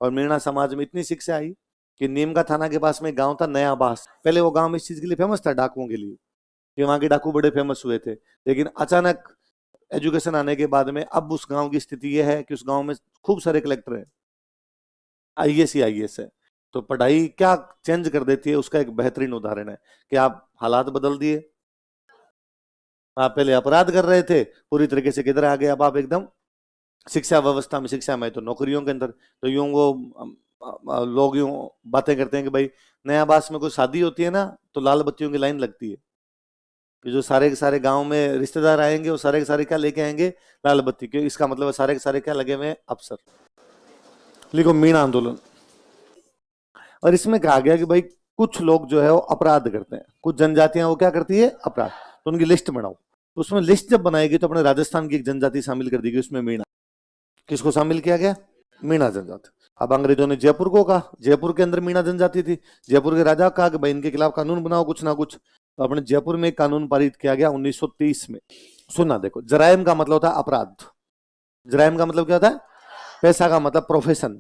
और मीणा समाज में इतनी शिक्षा आई कि नीम का थाना के पास में गांव था नया बास। पहले वो गांव इस चीज के लिए फेमस था, डाकुओं के लिए, कि वहां के डाकू बड़े फेमस हुए थे। लेकिन अचानक एजुकेशन आने के बाद में अब उस गांव की स्थिति यह है कि उस गांव में खूब सारे कलेक्टर हैं, आईएएस ही आईएएस है। तो पढ़ाई क्या चेंज कर देती है, उसका एक बेहतरीन उदाहरण है कि आप हालात बदल दिए। आप पहले अपराध कर रहे थे, पूरी तरीके से किधर आ गए, अब आप एकदम शिक्षा व्यवस्था में, शिक्षा में तो नौकरियों के अंदर। तो यूं वो लोग यूं बातें करते हैं कि भाई नया बास में कोई शादी होती है ना तो लाल बत्तियों की लाइन लगती है, कि जो सारे के सारे गांव में रिश्तेदार आएंगे वो सारे के सारे क्या लेके आएंगे, लाल बत्ती। क्यों? इसका मतलब है सारे के सारे क्या लगे हुए हैं, अफसर। लिखो मीणा आंदोलन। और इसमें कहा गया कि भाई कुछ लोग जो है वो अपराध करते हैं, कुछ जनजातियां वो क्या करती है, अपराध, तो उनकी लिस्ट बनाओ। तो उसमें लिस्ट जब बनाएगी तो अपने राजस्थान की एक जनजाति शामिल कर दी गई उसमें, मीणा। किसको शामिल किया गया? मीणा जनजाति। अब अंग्रेजों ने जयपुर को कहा, जयपुर के अंदर मीणा जनजाति थी, जयपुर के राजा कहा कि भाई इनके खिलाफ कानून बनाओ कुछ ना कुछ। तो अपने जयपुर में एक कानून पारित किया गया 1930 में। सुना देखो, जराइम का मतलब होता है अपराध। जराइम का मतलब क्या होता है? पैसा का मतलब प्रोफेशन।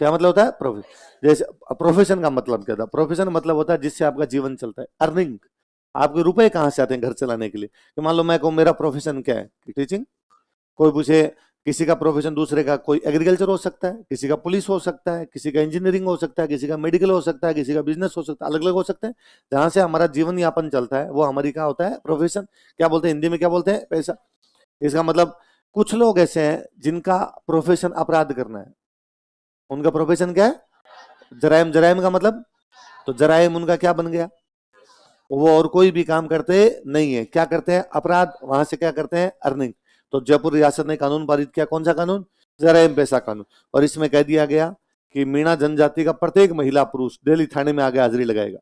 क्या मतलब होता है? प्रोफेशन। जैसे प्रोफेशन का मतलब क्या था? प्रोफेशन मतलब होता है जिससे आपका जीवन चलता है, अर्निंग। आपके रुपए कहां से आते हैं घर चलाने के लिए? कि मान लो मैं कहूं मेरा प्रोफेशन क्या है, टीचिंग। कोई पूछे किसी का प्रोफेशन, दूसरे का कोई एग्रीकल्चर हो सकता है, किसी का पुलिस हो सकता है, किसी का इंजीनियरिंग हो सकता है, किसी का मेडिकल हो सकता है, किसी का बिजनेस हो सकता है, अलग अलग हो सकते हैं। जहां से हमारा जीवन यापन चलता है वो हमारी क्या होता है? प्रोफेशन। क्या बोलते हैं हिंदी में, क्या बोलते हैं? पैसा। इसका मतलब कुछ लोग ऐसे हैं जिनका प्रोफेशन अपराध करना है। उनका प्रोफेशन क्या है? जराइम। जराइम का मतलब, तो जराइम उनका क्या बन गया? वो और कोई भी काम करते नहीं है, क्या करते हैं? अपराध। वहां से क्या करते हैं? अर्निंग। तो जयपुर रियासत ने कानून पारित किया, कौन सा कानून? जराइम पैसा कानून। और इसमें कह दिया गया कि मीणा जनजाति का प्रत्येक महिला पुरुष डेली थाने में आगे हाजिरी लगाएगा।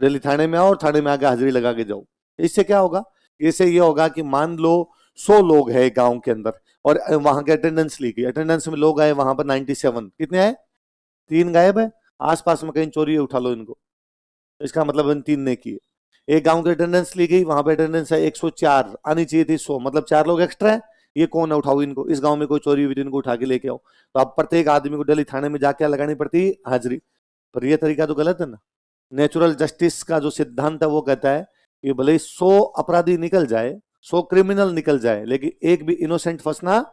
डेली थाने में आओ और थाने में आगे हाजिरी लगा के जाओ। इससे क्या होगा? इससे ये होगा कि मान लो 100 लोग हैं गांव के अंदर और वहां के अटेंडेंस ली गई, अटेंडेंस में लोग आए वहां पर 97, कितने आए? 3 गायब है। आसपास में कहीं चोरी है, उठा लो इनको। इसका मतलब इन 3 ने किए। एक गांव की अटेंडेंस ली गई, वहां पे अटेंडेंस है 104, आनी चाहिए थी 100, मतलब 4 लोग एक्स्ट्रा है। ये कौन है? उठाओ इनको। इस गांव में कोई चोरी हुई थी, इनको उठा के लेके आओ। तो अब प्रत्येक आदमी को डेली थाने में जाके लगानी पड़ती हाजिरी। पर ये तरीका तो गलत है ना। नेचुरल जस्टिस का जो सिद्धांत है वो कहता है कि भले ही 100 अपराधी निकल जाए, 100 क्रिमिनल निकल जाए, लेकिन एक भी इनोसेंट फंसना,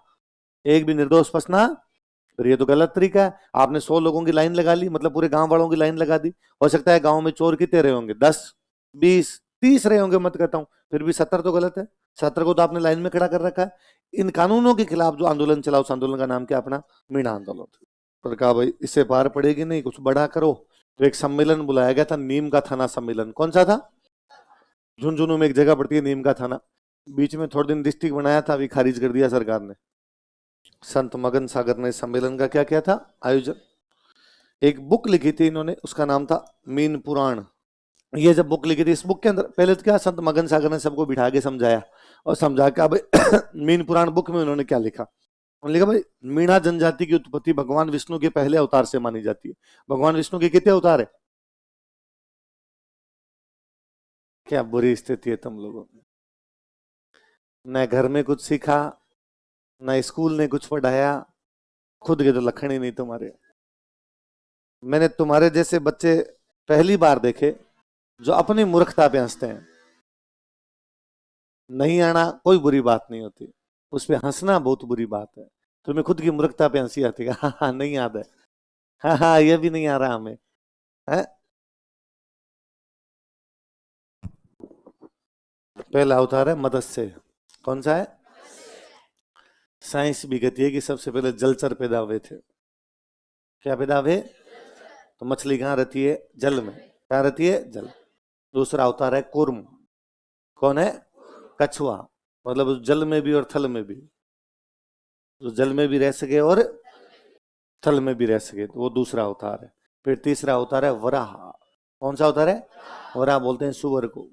एक भी निर्दोष फंसना, फिर ये तो गलत तरीका है। आपने 100 लोगों की लाइन लगा ली, मतलब पूरे गांव वालों की लाइन लगा दी। हो सकता है गांव में चोर कितने रहे होंगे? 10, 20, 30 रहे होंगे, मत कहता हूं, फिर भी 70 तो गलत है। 70 को तो आपने लाइन में खड़ा कर रखा है। इन कानूनों के खिलाफ जो आंदोलन चला, उस आंदोलन का नाम क्या? अपना मीणा आंदोलन। पर कहा भाई इससे पार पड़ेगी नहीं, कुछ बड़ा करो। तो एक सम्मेलन बुलाया गया था, नीम का थाना सम्मेलन। कौन सा था? झुंझुनू में एक जगह पड़ती है नीम का थाना। बीच में थोड़े दिन डिस्ट्रिक्ट बनाया था, अभी खारिज कर दिया सरकार ने। संत मगन सागर ने सम्मेलन का क्या किया था? आयोजन। एक बुक लिखी थी इन्होंने, उसका नाम था मीन पुराण। ये जब बुक लिखी थी, इस बुक के अंदर पहले तो क्या, संत मगन सागर ने सबको बिठा के समझाया, और समझा के अब मीन पुराण बुक में उन्होंने क्या लिखा? उन्होंने लिखा भाई मीणा जनजाति की उत्पत्ति भगवान विष्णु के पहले अवतार से मानी जाती है। भगवान विष्णु के कितने अवतार है? क्या बुरी स्थिति है तुम लोगों की। न घर में कुछ सीखा, न स्कूल ने कुछ पढ़ाया, खुद के तो लक्षण ही नहीं तुम्हारे। मैंने तुम्हारे जैसे बच्चे पहली बार देखे जो अपनी मूर्खता पे हंसते हैं। नहीं आना कोई बुरी बात नहीं होती, उस पे हंसना बहुत बुरी बात है। तुम्हें खुद की मूर्खता पे हंसी आती है, हाँ हाँ नहीं याद है, हाँ हाँ ये भी नहीं आ रहा हमें, है? पहला अवतार है मत्स्य। कौन सा है? साइंस भी कहती है कि सबसे पहले जलचर पैदा हुए थे। क्या पैदा हुए? तो मछली कहाँ रहती है? जल में। कहाँ रहती है? जल। दूसरा अवतार है कूर्म। कौन है? कछुआ। मतलब उस जल में भी और थल में भी, जो जल में भी रह सके और थल में भी रह सके, तो वो दूसरा अवतार है। फिर तीसरा अवतार है वराह। कौन सा अवतार है? वराह बोलते हैं सुअर को।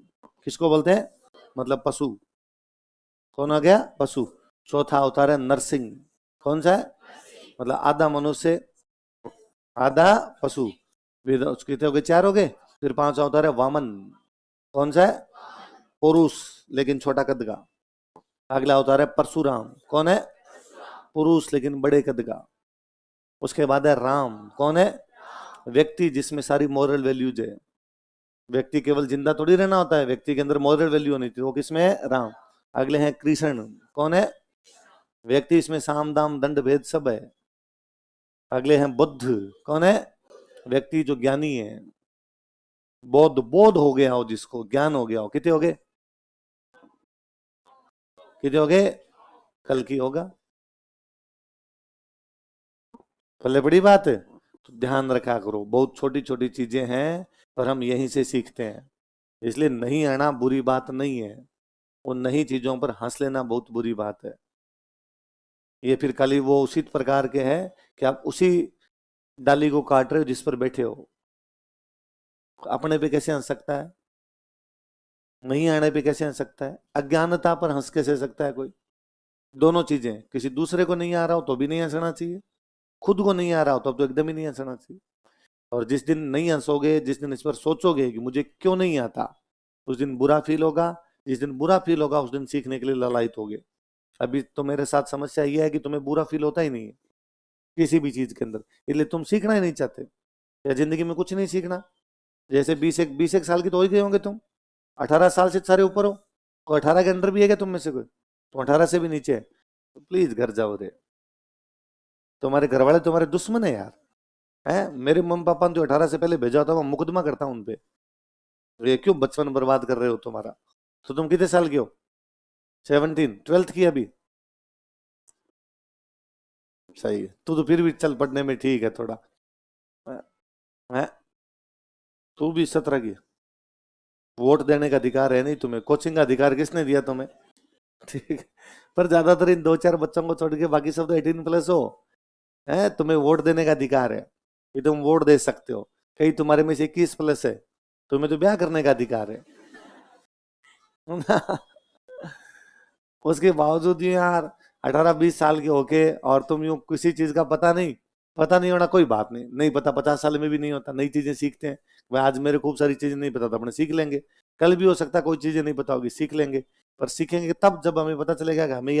किसको बोलते हैं? मतलब पशु। कौन आ गया? पशु। चौथा अवतार है नरसिंह। कौन सा है? मतलब आधा मनुष्य, आधा पशु। उसके हो गए 4 हो गए। फिर 5 अवतार है वामन। कौन सा है? पुरुष लेकिन छोटा कद का। अगला अवतार है परशुराम। कौन है? पुरुष लेकिन बड़े कद का। उसके बाद है राम। कौन है? व्यक्ति जिसमें सारी मॉरल वैल्यूज है। व्यक्ति केवल जिंदा थोड़ी रहना होता है, व्यक्ति के अंदर मॉरल वैल्यू होनी चाहिए, वो किसमें है? राम। अगले हैं कृष्ण। कौन है? व्यक्ति इसमें साम दाम दंड भेद सब है। अगले हैं बुद्ध। कौन है? व्यक्ति जो ज्ञानी है। बोध, बोध हो गया हो, जिसको ज्ञान हो गया हो। कितने हो गए? कितने हो गए? कल की होगा। पहले बड़ी बात है तो ध्यान रखा करो, बहुत छोटी छोटी चीजें हैं पर हम यहीं से सीखते हैं। इसलिए नहीं आना बुरी बात नहीं है, उन नई चीजों पर हंस लेना बहुत बुरी बात है। ये फिर खाली वो उसी प्रकार के है कि आप उसी डाली को काट रहे हो जिस पर बैठे हो। अपने पे कैसे हंस सकता है? नहीं आने पे कैसे हंस सकता है? अज्ञानता पर हंस कैसे सकता है कोई? दोनों चीजें, किसी दूसरे को नहीं आ रहा हो तो भी नहीं हंसना चाहिए, खुद को नहीं आ रहा हो तो एकदम ही नहीं हंसना चाहिए। और जिस दिन नहीं हंसोगे, जिस दिन इस पर सोचोगे कि मुझे क्यों नहीं आता, उस दिन बुरा फील होगा। जिस दिन बुरा फील होगा उस दिन सीखने के लिए ललायत होगे। अभी तो मेरे साथ समस्या यह है कि तुम्हें बुरा फील होता ही नहीं है किसी भी चीज के अंदर, इसलिए तुम सीखना ही नहीं चाहते, या जिंदगी में कुछ नहीं सीखना। जैसे 20 एक साल की तो हो ही गए होंगे तुम, 18 साल से सारे ऊपर हो। कोई 18 के अंदर भी है क्या तुम में से कोई? तो 18 से भी नीचे है तो प्लीज घर जाओ रे। तुम्हारे घर वाले तुम्हारे दुश्मन है यार। है, मेरे मम्मी पापा ने तो 18 से पहले भेजा होता, मैं मुकदमा करता हूँ उनपे। ये क्यों बचपन बर्बाद कर रहे हो तुम्हारा? तो तुम कितने साल के हो? 17, 12th की अभी? सही है, तू तो फिर भी चल पढ़ने में ठीक है थोड़ा। है, तू भी 17 की? वोट देने का अधिकार है नहीं तुम्हें, कोचिंग का अधिकार किसने दिया तुम्हें? ठीक है, पर ज्यादातर इन 2-4 बच्चों को छोड़ के बाकी सब तो 18+ हो। है, तुम्हें वोट देने का अधिकार है कि तुम वोट दे सकते हो। कई तुम्हारे में से 21+ है, तुम्हें तो ब्याह करने का अधिकार है। उसके बावजूद भी यार 18-20 साल के होके और तुम यूं किसी चीज का पता नहीं होना कोई बात नहीं, नहीं पता 50 साल में भी नहीं होता। नई चीजें सीखते हैं। भाई आज मेरे खूब सारी चीजें नहीं पता था, अपने सीख लेंगे। कल भी हो सकता है कोई चीजें नहीं पता होगी, सीख लेंगे। पर सीखेंगे तब जब हमें पता चलेगा कि हमें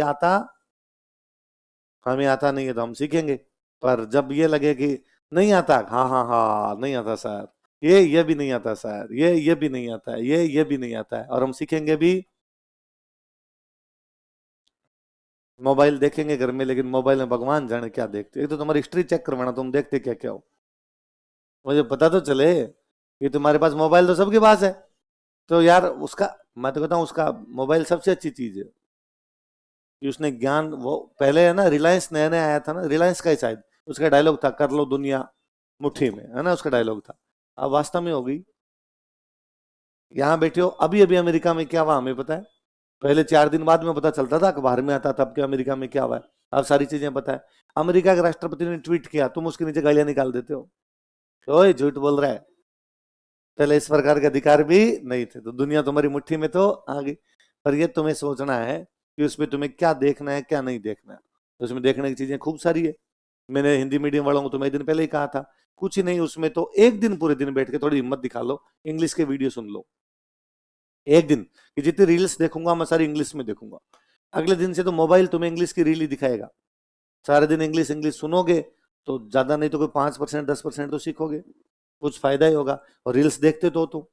आता नहीं है तो हम सीखेंगे। पर जब ये लगे कि नहीं आता, हाँ हाँ हाँ नहीं आता सर, ये भी नहीं आता सर, ये भी नहीं आता है, ये भी नहीं आता है, और हम सीखेंगे भी। मोबाइल देखेंगे घर में, लेकिन मोबाइल में भगवान जाने क्या देखते। एक तो तुम्हारी हिस्ट्री चेक करवाना, तुम देखते क्या क्या हो, मुझे पता तो चले। कि तुम्हारे पास मोबाइल तो सबके पास है, तो यार उसका, मैं तो कहता हूँ उसका मोबाइल सबसे अच्छी चीज है कि उसने ज्ञान, वो पहले है ना, रिलायंस नया नया आया था ना, रिलायंस का ही शायद उसका डायलॉग था, कर लो दुनिया मुट्ठी में, है ना, उसका डायलॉग था। अब वास्तव में हो गई। यहाँ बैठे हो, अभी अभी अमेरिका में क्या हुआ हमें पता है? पहले 4 दिन बाद में पता चलता था, अखबार में आता था अब क्या अमेरिका में क्या हुआ है। अब सारी चीजें पता है। अमेरिका के राष्ट्रपति ने ट्वीट किया, तुम उसके नीचे गालियां निकाल देते हो। ओए झूठ बोल रहा है, पहले इस प्रकार के अधिकार भी नहीं थे, तो दुनिया तुम्हारी मुट्ठी में तो आ गई। पर ये तुम्हें सोचना है कि उसमें तुम्हें क्या देखना है क्या नहीं देखना है। तो उसमें देखने की चीजें खूब सारी है। मैंने हिंदी मीडियम वालों को तो मैं एक दिन पहले ही कहा था, कुछ ही नहीं उसमें तो, एक दिन पूरे दिन बैठ के थोड़ी हिम्मत दिखा लो, इंग्लिश के वीडियो सुन लो। एक दिन कि जितनी रील्स देखूंगा मैं सारी इंग्लिश में देखूंगा। अगले दिन से तो मोबाइल तुम्हें इंग्लिश की रील ही दिखाएगा। सारे दिन इंग्लिश इंग्लिश सुनोगे तो ज्यादा नहीं तो कोई 5% 10% तो सीखोगे, कुछ फायदा ही होगा। और रील्स देखते तो तुम,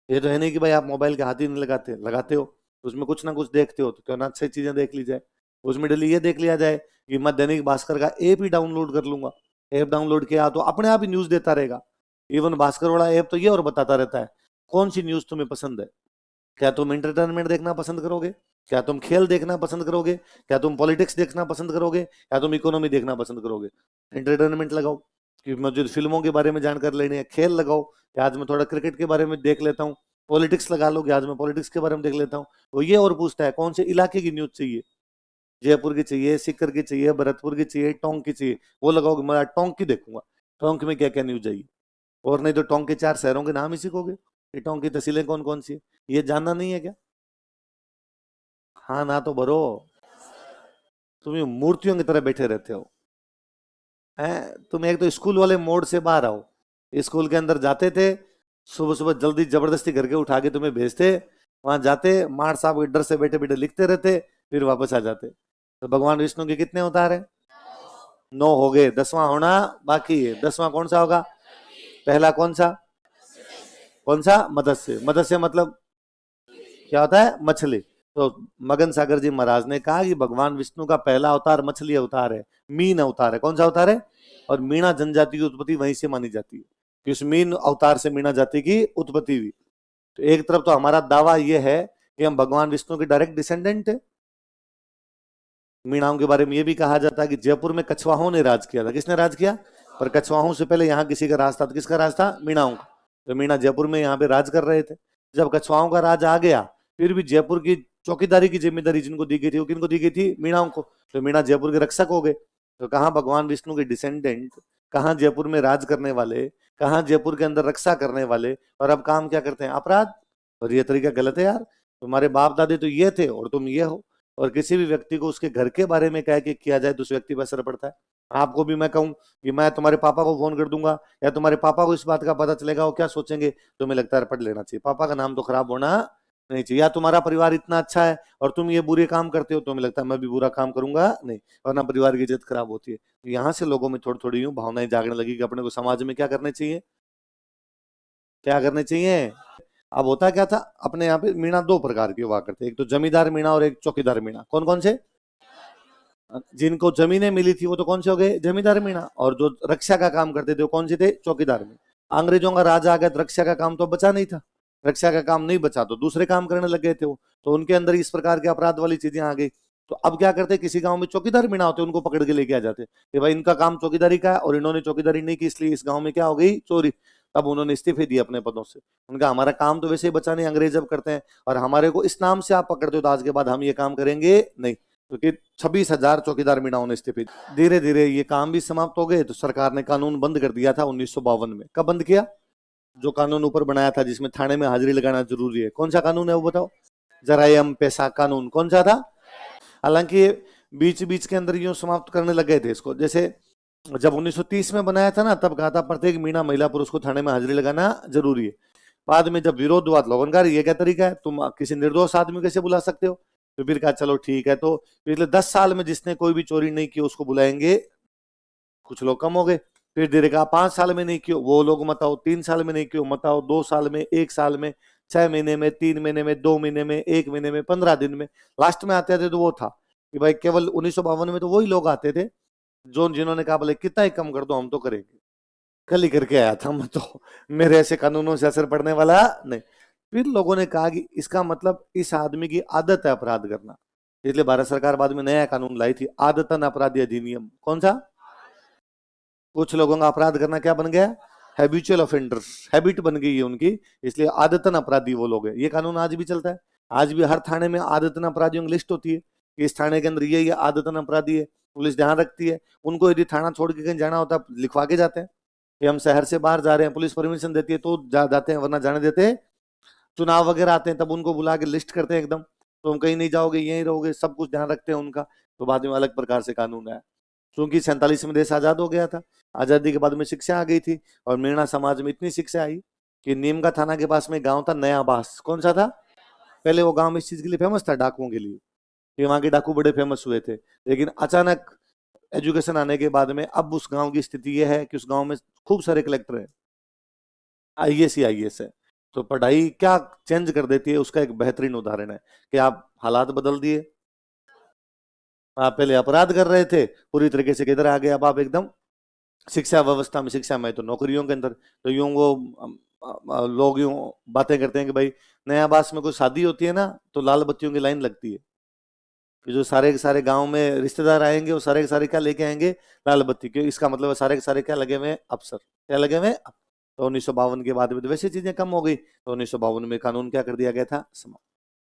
ये तो है नहीं कि भाई आप मोबाइल के हाथ ही नहीं लगाते, लगाते हो, उसमें कुछ ना कुछ देखते हो, तो क्यों ना अच्छी चीजें देख ली जाए। उसमें डेली ये देख लिया जाए कि मैं दैनिक भास्कर का ऐप ही डाउनलोड कर लूंगा। ऐप डाउनलोड किया तो अपने आप ही न्यूज देता रहेगा। इवन भास्कर वाला ऐप तो ये और बताता रहता है कौन सी न्यूज तुम्हें पसंद है। क्या तुम एंटरटेनमेंट देखना पसंद करोगे? क्या तुम खेल देखना पसंद करोगे? क्या तुम पॉलिटिक्स देखना पसंद करोगे? क्या तुम इकोनॉमी देखना पसंद करोगे? एंटरटेनमेंट लगाओ कि मुझे फिल्मों के बारे में जानकारी लेनी है। खेल लगाओ कि आज मैं थोड़ा क्रिकेट के बारे में देख लेता हूँ। पॉलिटिक्स लगा लो कि आज मैं पॉलिटिक्स के बारे में देख लेता हूँ। वो ये और पूछता है कौन से इलाके की न्यूज चाहिए, जयपुर की चाहिए, सीकर की चाहिए, भरतपुर की चाहिए, टोंक की चाहिए। वो लगाओगे, मैं टोंक की देखूंगा, टोंक में क्या क्या न्यूज आई। और नहीं तो टोंक के 4 शहरों के नाम ही सीखोगे, ये टोंक की तहसीलें कौन कौन सी है, ये जानना नहीं है क्या? हाँ ना तो भरो। तुम ये मूर्तियों की तरह बैठे रहते हो। हैं, तुम एक तो स्कूल वाले मोड से बाहर आओ। स्कूल के अंदर जाते थे, सुबह सुबह जल्दी जबरदस्ती घर के उठा के तुम्हें भेजते, वहां जाते मार साहब के डर से बैठे बैठे लिखते रहते, फिर वापस आ जाते। तो भगवान विष्णु के कितने अवतार हैं? 9 हो गए, 10वां होना बाकी है। 10वां कौन सा होगा? पहला कौन सा? कौन सा? मत्स्य। मत्स्य मतलब क्या होता है? मछली। तो मगन सागर जी महाराज ने कहा कि भगवान विष्णु का पहला अवतार मछली अवतार है, मीन अवतार है। कौन सा अवतार है? और मीणा जनजाति की उत्पत्ति वहीं से मानी जाती है कि उस मीन अवतार से मीणा जाति की उत्पत्ति हुई। तो एक तरफ तो हमारा दावा यह है कि हम भगवान विष्णु के डायरेक्ट डिसेंडेंट है। मीणाओं के बारे में यह भी कहा जाता है कि जयपुर में कछवाहों ने राज किया था। किसने राज किया? पर कछवाहों से पहले यहाँ किसी का राज था। तो किसका राज था? मीणाओं का। तो मीणा जयपुर में यहाँ पे राज कर रहे थे। जब कछवाहों का राज आ गया, फिर भी जयपुर की चौकीदारी की जिम्मेदारी जिनको दी गई थी, वो किनको दी गई थी? मीणाओं को। तो मीणा जयपुर के रक्षक हो गए। तो कहाँ भगवान विष्णु के डिसेंडेंट, कहाँ जयपुर में राज करने वाले, कहाँ जयपुर के अंदर रक्षा करने वाले, और अब काम क्या करते हैं? अपराध। और ये तरीका गलत है यार। तुम्हारे बाप दादे तो ये थे और तुम ये हो। और किसी भी व्यक्ति को उसके घर के बारे में कह के किया जाए तो उस व्यक्ति पर असर पड़ता है। आपको भी मैं कहूं कि मैं तुम्हारे पापा को फोन कर दूंगा, या तुम्हारे पापा को इस बात का पता चलेगा, वो क्या सोचेंगे? तुम्हें लगता है पढ़ लेना चाहिए, पापा का नाम तो खराब होना नहीं चाहिए। या तुम्हारा परिवार इतना अच्छा है और तुम ये बुरे काम करते हो, तुम्हें लगता है मैं भी बुरा काम करूंगा नहीं, वरना परिवार की इज्जत खराब होती है। तो यहाँ से लोगों में थोड़ी थोड़ी यूं भावनाएं जागने लगी कि अपने को समाज में क्या करने चाहिए, क्या करने चाहिए। अब होता क्या था, अपने यहाँ पे मीणा दो प्रकार के हुआ करते, एक तो जमींदार मीणा और एक चौकीदार मीणा। कौन कौन से? जिनको जमीनें मिली थी वो तो कौन से हो गए? जमींदार मीणा। और जो रक्षा का काम करते थे वो कौन से थे? चौकीदार मीणा। अंग्रेजों का राज आ गया तो रक्षा का काम तो बचा नहीं था। रक्षा का काम नहीं बचा तो दूसरे काम करने लग गए थे वो। तो उनके अंदर इस प्रकार के अपराध वाली चीजें आ गई। तो अब क्या करते, किसी गांव में चौकीदार मीणा होते, उनको पकड़ के लेके आ जाते कि भाई इनका काम चौकीदारी का है और इन्होंने चौकीदारी नहीं की, इसलिए इस गांव में क्या हो गई? चोरी। तब उन्होंने इस्तीफे दिए अपने पदों से। उनका हमारा काम तो वैसे ही बचा नहीं, अंग्रेज जब करते हैं, और हमारे को इस नाम से आप पकड़ते हो तो आज के बाद हम ये काम करेंगे नहीं। क्योंकि 26,000 चौकीदार मीणाओं ने इस्तीफे। धीरे धीरे ये काम भी समाप्त हो गए तो सरकार ने कानून बंद कर दिया था 1952 में। कब बंद किया? जो कानून ऊपर बनाया था जिसमें थाने में हाजिरी लगाना जरूरी है, कौन सा कानून है वो बताओ? जरायम पेशा कानून। कौन सा था? हालांकि बीच बीच के अंदर यूं समाप्त करने लग गए थे इसको। जैसे जब 1930 में बनाया था ना, तब कहा था प्रत्येक मीणा महिला पुरुष को थाने में हाजिरी लगाना जरूरी है। बाद में जब विरोध हुआ लोगों का, ये क्या तरीका है, तुम किसी निर्दोष आदमी कैसे बुला सकते हो? तो फिर कहा चलो ठीक है, तो पिछले 10 साल में जिसने कोई भी चोरी नहीं की उसको बुलाएंगे। कुछ लोग कम हो गए। फिर धीरे कहा 5 साल में नहीं किया, वो लोग मत आओ। 3 साल में नहीं किया, मत आओ। 2 साल में, 1 साल में, 6 महीने में, 3 महीने में, 2 महीने में, 1 महीने में, 15 दिन में। लास्ट में आते थे तो वो था कि भाई केवल 1952 में तो वही लोग आते थे जो जिन्होंने कहा बोले कितना ही कम कर दो हम तो करेंगे। कल ही करके आया था मैं तो, मेरे ऐसे कानूनों से असर पड़ने वाला नहीं। फिर लोगों ने कहा कि इसका मतलब इस आदमी की आदत है अपराध करना, इसलिए भारत सरकार बाद में नया कानून लाई थी, आदतन अपराधी अधिनियम। कौन सा? कुछ लोगों का अपराध करना क्या बन गया? हैबिचुअल ऑफेंडर, हैबिट बन गई है उनकी, इसलिए आदतन अपराधी वो लोग हैं। ये कानून आज भी चलता है। आज भी हर थाने में आदतन अपराधियों की लिस्ट होती है कि इस थाने के अंदर ये आदतन अपराधी है। पुलिस ध्यान रखती है। उनको यदि थाना छोड़ के कहीं जाना होता है लिखवा के जाते हैं कि हम शहर से बाहर जा रहे हैं, पुलिस परमिशन देती है तो जाते हैं, वरना जाने देते हैं। चुनाव वगैरह आते हैं तब उनको बुला के लिस्ट करते हैं एकदम, तो हम कहीं नहीं जाओगे, यहीं रहोगे, सब कुछ ध्यान रखते हैं उनका। तो बाद में अलग प्रकार से कानून आया, क्योंकि 47 में देश आजाद हो गया था। आजादी के बाद में शिक्षा आ गई थी, और मीणा समाज में इतनी शिक्षा आई कि नीम का थाना के पास में गांव था नया बास। कौन सा था? पहले वो गांव इस चीज के लिए फेमस था, डाकुओं के लिए, कि वहां के डाकू बड़े फेमस हुए थे। लेकिन अचानक एजुकेशन आने के बाद में अब उस गांव की स्थिति यह है कि उस गांव में खूब सारे कलेक्टर है, आईएएस ही आईएएस है। तो पढ़ाई क्या चेंज कर देती है, उसका एक बेहतरीन उदाहरण है कि आप हालात बदल दिए। आप पहले अपराध कर रहे थे, पूरी तरीके से किधर आ गए अब आप? एकदम शिक्षा व्यवस्था में, शिक्षा में तो नौकरियों के अंदर। तो यूं वो लोग यूं बातें करते हैं कि भाई नया बास में कोई शादी होती है ना तो लाल बत्तियों की लाइन लगती है, कि जो सारे के सारे गांव में रिश्तेदार आएंगे वो सारे के सारे क्या लेके आएंगे? लाल बत्ती। क्यों? इसका मतलब सारे के सारे क्या लगे हुए हैं? अफसर। क्या लगे हुए हैं? तो 1952 के बाद में तो वैसी चीजें कम हो गई, तो 1952 में कानून क्या कर दिया गया था? समाप्त।